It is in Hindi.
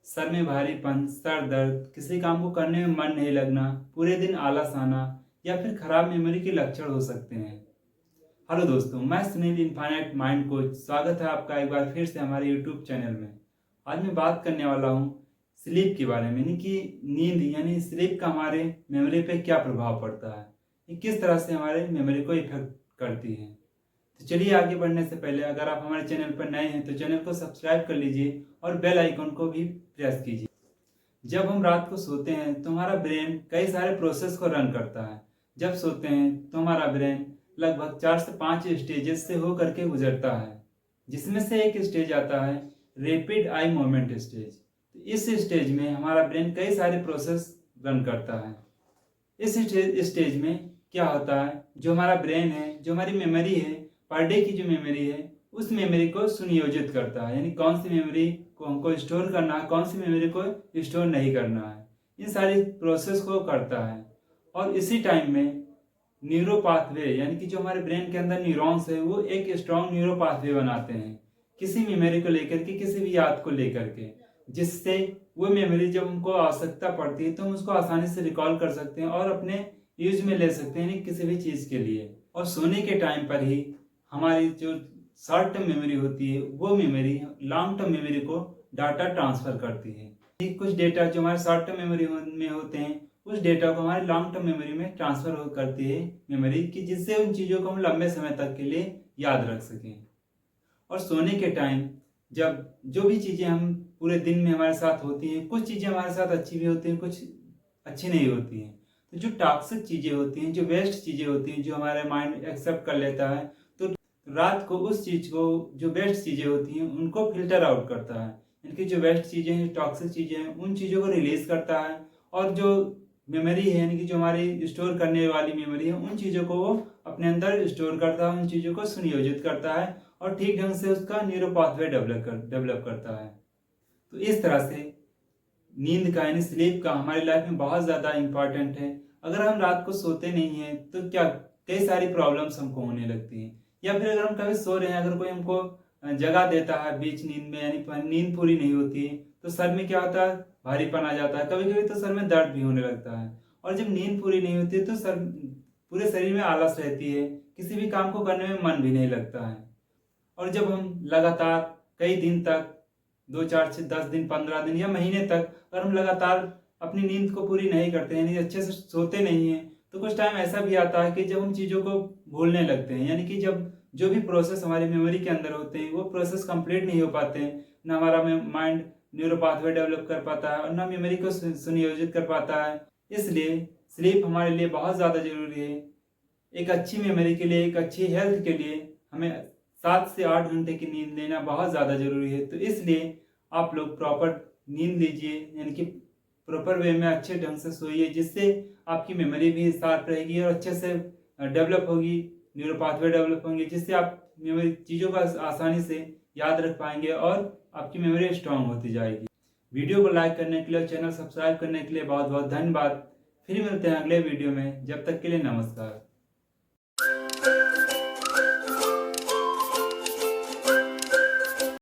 सर में भारीपन, सर दर्द, किसी काम को करने में मन नहीं लगना, पूरे दिन आलस आना या फिर खराब मेमोरी के लक्षण हो सकते हैं। हेलो दोस्तों, मैं सुनील इनफाइनाइट माइंड कोच। स्वागत है आपका एक बार फिर से हमारे यूट्यूब चैनल में। आज मैं बात करने वाला हूँ स्लीप के बारे में, यानी कि नींद यानी स्लीप का हमारे मेमोरी पे क्या प्रभाव पड़ता है, ये किस तरह से हमारे मेमोरी को इफेक्ट करती है। तो चलिए आगे बढ़ने से पहले अगर आप हमारे चैनल पर नए हैं तो चैनल को सब्सक्राइब कर लीजिए और बेल आइकन को भी प्रेस कीजिए। जब हम रात को सोते हैं तो हमारा ब्रेन कई सारे प्रोसेस को रन करता है। जब सोते हैं तो हमारा ब्रेन लगभग 4 से 5 स्टेजेस से होकर के गुजरता है, जिसमें से एक स्टेज आता है रैपिड आई मूवमेंट स्टेज। तो इस स्टेज में हमारा ब्रेन कई सारे प्रोसेस रन करता है। इस स्टेज में क्या होता है, जो हमारा ब्रेन है, जो हमारी मेमोरी है, पर डे की जो मेमोरी है, उस मेमोरी को सुनियोजित करता है, यानी कौन सी मेमोरी को हमको स्टोर करना है, कौन सी मेमोरी को स्टोर नहीं करना है, इन सारी प्रोसेस को करता है। और इसी टाइम में न्यूरो पाथवे, यानी कि जो हमारे ब्रेन के अंदर न्यूरॉन्स है, वो एक स्ट्रॉन्ग न्यूरो पाथवे बनाते हैं किसी मेमोरी को लेकर के, किसी भी याद को लेकर के, जिससे वो मेमोरी जब हमको आवश्यकता पड़ती है तो हम उसको आसानी से रिकॉल कर सकते हैं और अपने यूज में ले सकते हैं, यानी किसी भी चीज़ के लिए। और सोने के टाइम पर ही हमारी जो शॉर्ट टर्म मेमोरी होती है, वो मेमोरी लॉन्ग टर्म मेमोरी को डाटा ट्रांसफर करती है। कुछ डेटा जो हमारे शॉर्ट टर्म मेमोरी में होते हैं, उस डेटा को हमारे लॉन्ग टर्म मेमोरी में ट्रांसफर करती है मेमोरी की, जिससे उन चीज़ों को हम लंबे समय तक के लिए याद रख सकें। और सोने के टाइम जब जो भी चीज़ें हम पूरे दिन में हमारे साथ होती हैं, कुछ चीज़ें हमारे साथ अच्छी भी होती हैं, कुछ अच्छी नहीं होती हैं। तो जो टॉक्सिक चीज़ें होती हैं, जो वेस्ट चीज़ें होती हैं, जो हमारे माइंड एक्सेप्ट कर लेता है, तो रात को उस चीज़ को, जो बेस्ट चीज़ें होती हैं, उनको फिल्टर आउट करता है। इनकी जो वेस्ट चीज़ें हैं, टॉक्सिक चीज़ें हैं, उन चीज़ों को रिलीज करता है। और जो मेमोरी है, यानी कि जो हमारी स्टोर करने वाली मेमोरी है, उन चीज़ों को वो अपने अंदर स्टोर करता है, उन चीज़ों को सुनियोजित करता है और ठीक ढंग से उसका न्यूरो पाथवे डेवलप करता है। तो इस तरह से नींद का, यानी स्लीप का, हमारी लाइफ में बहुत ज़्यादा इम्पॉर्टेंट है। अगर हम रात को सोते नहीं हैं तो क्या कई सारी प्रॉब्लम्स हमको होने लगती हैं। या फिर अगर हम कभी सो रहे हैं, अगर कोई हमको जगा देता है बीच नींद में, यानी नींद पूरी नहीं होती है, तो सर में क्या होता है, भारीपन आ जाता है, कभी कभी तो सर में दर्द भी होने लगता है। और जब नींद पूरी नहीं होती है तो पूरे शरीर में आलस रहती है, किसी भी काम को करने में मन भी नहीं लगता है। और जब हम लगातार कई दिन तक, 2 4 से 10 दिन, 15 दिन या महीने तक अगर हम लगातार अपनी नींद को पूरी नहीं करते हैं, यानी अच्छे से सोते नहीं हैं, तो कुछ टाइम ऐसा भी आता है कि जब हम चीज़ों को भूलने लगते हैं, यानी कि जब जो भी प्रोसेस हमारी मेमोरी के अंदर होते हैं, वो प्रोसेस कंप्लीट नहीं हो पाते हैं। ना हमारा माइंड न्यूरो पाथवे डेवलप कर पाता है और ना मेमोरी को सुनियोजित कर पाता है। इसलिए स्लीप हमारे लिए बहुत ज़्यादा जरूरी है। एक अच्छी मेमोरी के लिए, एक अच्छी हेल्थ के लिए हमें 7 से 8 घंटे की नींद लेना बहुत ज़्यादा ज़रूरी है। तो इसलिए आप लोग प्रॉपर नींद लीजिए, यानी कि प्रॉपर वे में अच्छे ढंग से सोइए, जिससे आपकी मेमोरी भी शार्प रहेगी और अच्छे से डेवलप होगी, न्यूरो पाथवे डेवलप होंगे, जिससे आप मेमोरी चीज़ों को आसानी से याद रख पाएंगे और आपकी मेमोरी स्ट्रांग होती जाएगी। वीडियो को लाइक करने के लिए और चैनल सब्सक्राइब करने के लिए बहुत बहुत धन्यवाद। फिर मिलते हैं अगले वीडियो में, जब तक के लिए नमस्कार।